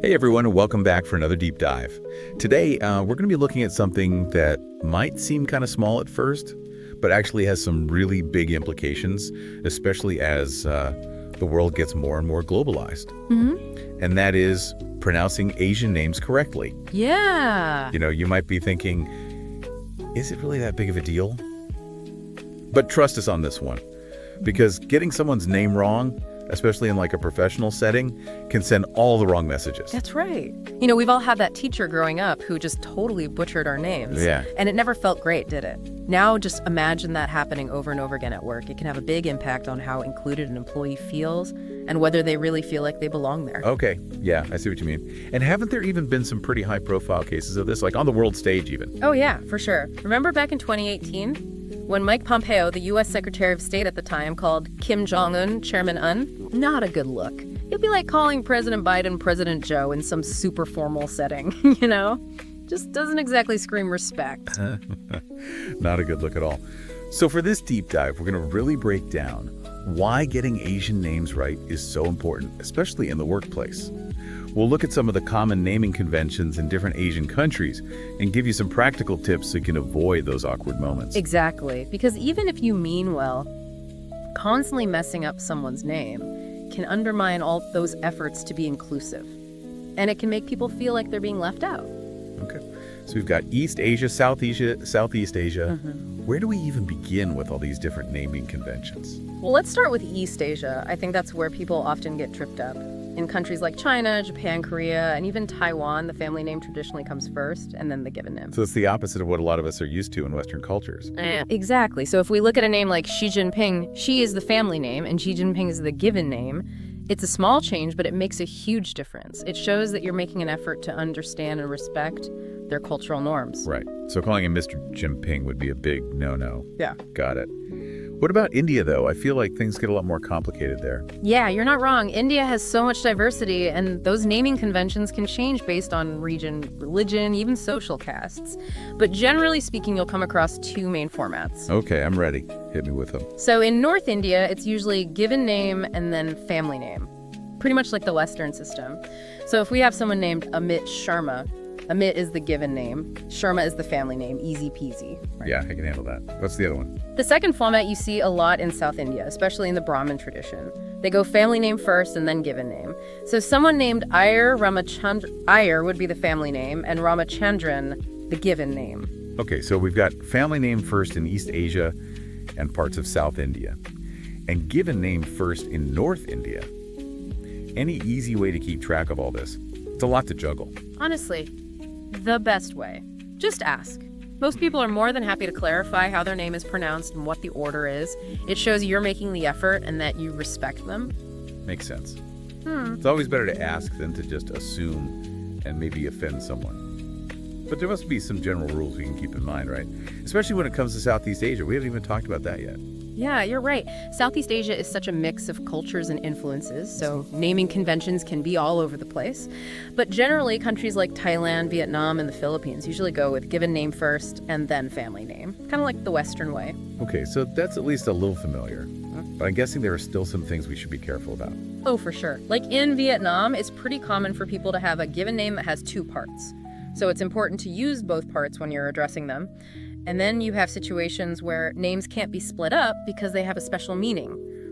Hey everyone, and welcome back for another deep dive. Today, we're going to be looking at something that might seem kind of small at first, but actually has some really big implications, especially as the world gets more and more globalized. And that is pronouncing Asian names correctly. Yeah. You might be thinking, is it really that big of a deal? But trust us on this one, because getting someone's name wrong, especially in like a professional setting, can send all the wrong messages. That's right. We've all had that teacher growing up who just totally butchered our names. Yeah. And it never felt great, did it? Now just imagine that happening over and over again at work. It can have a big impact on how included an employee feels and whether they really feel like they belong there. Okay, yeah, I see what you mean. And haven't there even been some pretty high-profile cases of this, like on the world stage even? Oh yeah, for sure. Remember back in 2018? When Mike Pompeo, the U.S. Secretary of State at the time, called Kim Jong-un Chairman Un? Not a good look. It'd be like calling President Biden President Joe in some super formal setting, Just doesn't exactly scream respect. Not a good look at all. So for this deep dive, we're going to really break down why getting Asian names right is so important, especially in the workplace. We'll look at some of the common naming conventions in different Asian countries and give you some practical tips so you can avoid those awkward moments. Exactly, because even if you mean well, constantly messing up someone's name can undermine all those efforts to be inclusive. And it can make people feel like they're being left out. Okay. So we've got East Asia, Southeast Asia. Where do we even begin with all these different naming conventions? Well, let's start with East Asia. I think that's where people often get tripped up. In countries like China, Japan, Korea, and even Taiwan, the family name traditionally comes first, and then the given name. So it's the opposite of what a lot of us are used to in Western cultures. Exactly. So if we look at a name like Xi Jinping, Xi is the family name, and Xi Jinping is the given name. It's a small change, but it makes a huge difference. It shows that you're making an effort to understand and respect their cultural norms. Right. So calling him Mr. Jinping would be a big no-no. Yeah. Got it. What about India, though? I feel like things get a lot more complicated there. Yeah, you're not wrong. India has so much diversity, and those naming conventions can change based on region, religion, even social castes. But generally speaking, you'll come across two main formats. Okay, I'm ready. Hit me with them. So in North India, it's usually given name and then family name, pretty much like the Western system. So if we have someone named Amit Sharma, Amit is the given name, Sharma is the family name, easy peasy. Right? Yeah, I can handle that. What's the other one? The second format you see a lot in South India, especially in the Brahmin tradition. They go family name first and then given name. So someone named Iyer would be the family name, and Ramachandran, the given name. Okay, so we've got family name first in East Asia and parts of South India, and given name first in North India. Any easy way to keep track of all this? It's a lot to juggle. Honestly, the best way. Just ask. Most people are more than happy to clarify how their name is pronounced and what the order is. It shows you're making the effort and that you respect them. Makes sense. It's always better to ask than to just assume and maybe offend someone. But there must be some general rules we can keep in mind, right? Especially when it comes to Southeast Asia. We haven't even talked about that yet. Yeah, you're right. Southeast Asia is such a mix of cultures and influences, so naming conventions can be all over the place. But generally, countries like Thailand, Vietnam, and the Philippines usually go with given name first and then family name, kind of like the Western way. Okay, so that's at least a little familiar. But I'm guessing there are still some things we should be careful about. Oh, for sure. Like in Vietnam, it's pretty common for people to have a given name that has two parts. So it's important to use both parts when you're addressing them. And then you have situations where names can't be split up because they have a special meaning,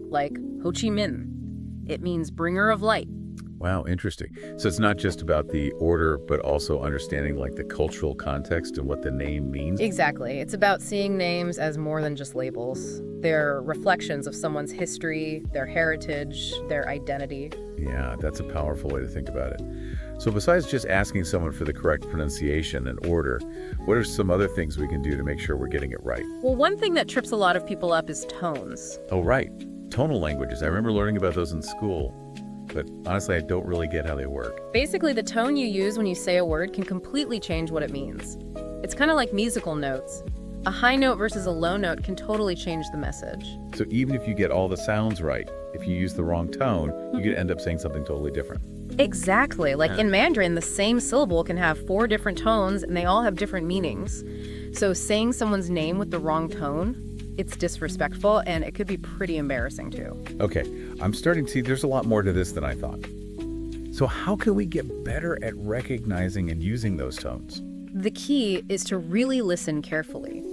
like Ho Chi Minh. It means bringer of light. Wow, interesting. So it's not just about the order, but also understanding like the cultural context and what the name means? Exactly. It's about seeing names as more than just labels. They're reflections of someone's history, their heritage, their identity. Yeah, that's a powerful way to think about it. So besides just asking someone for the correct pronunciation and order, what are some other things we can do to make sure we're getting it right? Well, one thing that trips a lot of people up is tones. Oh, right. Tonal languages. I remember learning about those in school, but honestly, I don't really get how they work. Basically, the tone you use when you say a word can completely change what it means. It's kind of like musical notes. A high note versus a low note can totally change the message. So even if you get all the sounds right, if you use the wrong tone, you could end up saying something totally different. Exactly. Like in Mandarin, the same syllable can have 4 different tones and they all have different meanings. So saying someone's name with the wrong tone, it's disrespectful and it could be pretty embarrassing too. Okay, I'm starting to see there's a lot more to this than I thought. So how can we get better at recognizing and using those tones? The key is to really listen carefully.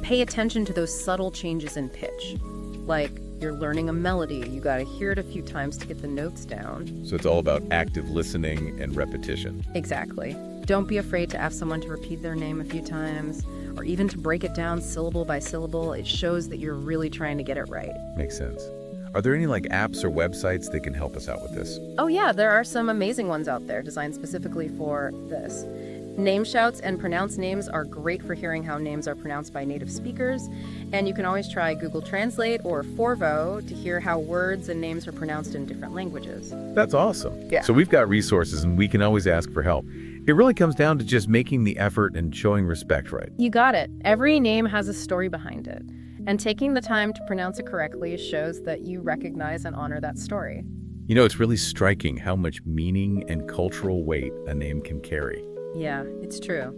Pay attention to those subtle changes in pitch. Like you're learning a melody, you gotta hear it a few times to get the notes down. So it's all about active listening and repetition. Exactly. Don't be afraid to ask someone to repeat their name a few times, or even to break it down syllable by syllable. It shows that you're really trying to get it right. Makes sense. Are there any apps or websites that can help us out with this? Oh yeah, there are some amazing ones out there designed specifically for this. Name shouts and pronounce names are great for hearing how names are pronounced by native speakers, and you can always try Google Translate or Forvo to hear how words and names are pronounced in different languages. That's awesome. Yeah. So we've got resources and we can always ask for help. It really comes down to just making the effort and showing respect, right? You got it. Every name has a story behind it, and taking the time to pronounce it correctly shows that you recognize and honor that story. You know, it's really striking how much meaning and cultural weight a name can carry. Yeah, it's true.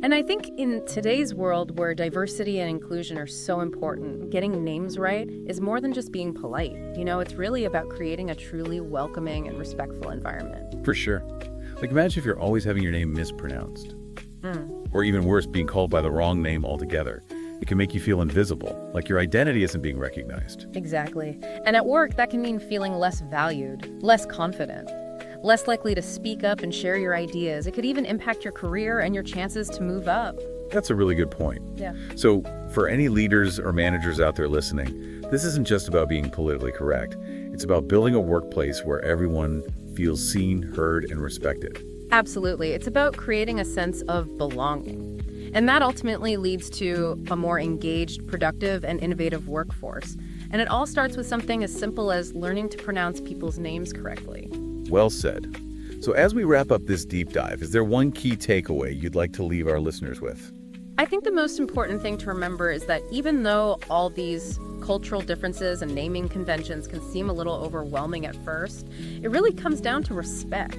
And I think in today's world where diversity and inclusion are so important, getting names right is more than just being polite. You know, it's really about creating a truly welcoming and respectful environment. For sure. Imagine if you're always having your name mispronounced. Or even worse, being called by the wrong name altogether. It can make you feel invisible, like your identity isn't being recognized. Exactly. And at work, that can mean feeling less valued, less confident, less likely to speak up and share your ideas. It could even impact your career and your chances to move up. That's a really good point. Yeah. So for any leaders or managers out there listening, this isn't just about being politically correct. It's about building a workplace where everyone feels seen, heard, and respected. Absolutely. It's about creating a sense of belonging. And that ultimately leads to a more engaged, productive, and innovative workforce. And it all starts with something as simple as learning to pronounce people's names correctly. Well said. So as we wrap up this deep dive, is there one key takeaway you'd like to leave our listeners with? I think the most important thing to remember is that even though all these cultural differences and naming conventions can seem a little overwhelming at first, it really comes down to respect.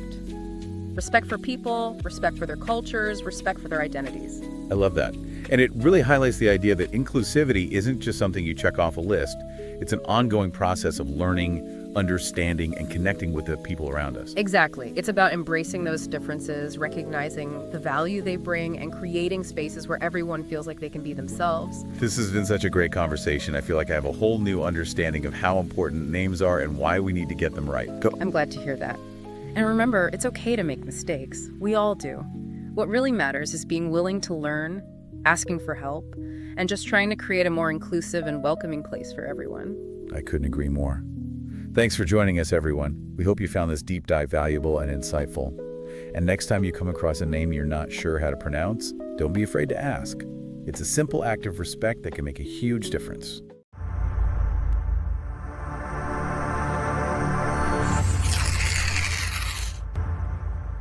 Respect for people, respect for their cultures, respect for their identities. I love that. And it really highlights the idea that inclusivity isn't just something you check off a list. It's an ongoing process of learning, understanding, and connecting with the people around us. Exactly. It's about embracing those differences, recognizing the value they bring, and creating spaces where everyone feels like they can be themselves. This has been such a great conversation. I feel like I have a whole new understanding of how important names are and why we need to get them right. I'm glad to hear that. And remember, it's okay to make mistakes. We all do. What really matters is being willing to learn, asking for help, and just trying to create a more inclusive and welcoming place for everyone. I couldn't agree more. Thanks for joining us, everyone. We hope you found this deep dive valuable and insightful. And next time you come across a name you're not sure how to pronounce, don't be afraid to ask. It's a simple act of respect that can make a huge difference.